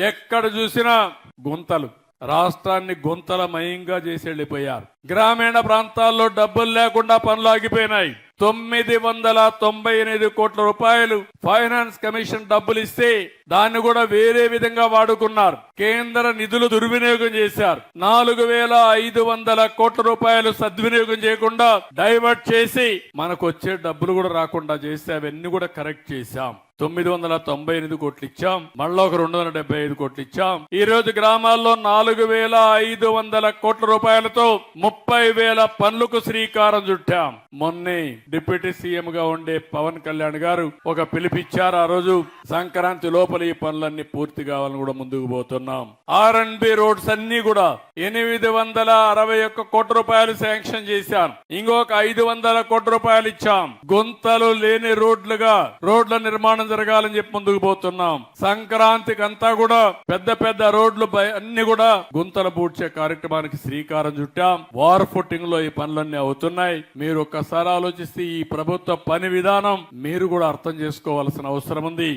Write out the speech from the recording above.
ఎక్కడ చూసినా గుంతలు, రాష్ట్రాన్ని గుంతలమయంగా చేసి వెళ్ళిపోయారు. గ్రామీణ ప్రాంతాల్లో డబ్బులు లేకుండా పనులు ఆగిపోయినాయి. 998 కోట్ల రూపాయలు ఫైనాన్స్ కమిషన్ డబ్బులు ఇస్తే దాన్ని కూడా వేరే విధంగా వాడుకున్నారు. కేంద్ర నిధులు దుర్వినియోగం చేశారు. 4500 కోట్ల రూపాయలు సద్వినియోగం చేయకుండా డైవర్ట్ చేసి మనకు వచ్చే డబ్బులు కూడా రాకుండా చేస్తే అవన్నీ కూడా కరెక్ట్ చేశాం. 998 కోట్లు ఇచ్చాం, మళ్ళా ఒక 275 కోట్లు ఇచ్చాం. ఈ రోజు గ్రామాల్లో 4500 కోట్ల రూపాయలతో 30,000 పనులకు శ్రీకారం చుట్టాం. మొన్నే డిప్యూటీ సీఎం గా ఉండే పవన్ కళ్యాణ్ గారు ఒక పిలిపిచ్చారు. ఆ రోజు సంక్రాంతి లోపల ఈ పనులన్నీ పూర్తి కావాలని కూడా ముందుకు పోతున్నాం. R&B రోడ్స్ అన్ని కూడా 861 కోట్ల రూపాయలు శాంక్షన్ చేశాం. ఇంకొక 500 కోట్ల రూపాయలు ఇచ్చాం. గుంతలు లేని రోడ్ల నిర్మాణం జరగాలని చెప్పి ముందుకు పోతున్నాం. సంక్రాంతికి అంతా కూడా పెద్ద పెద్ద రోడ్లు అన్ని కూడా గుంతలు పూడ్చే కార్యక్రమానికి శ్రీకారం చుట్టాం. వార్ ఫుట్టింగ్ లో ఈ పనులన్నీ అవుతున్నాయి. మీరు ఒక్కసారి ఆలోచిస్తే ఈ ప్రభుత్వ పని విధానం మీరు కూడా అర్థం చేసుకోవాల్సిన అవసరం ఉంది.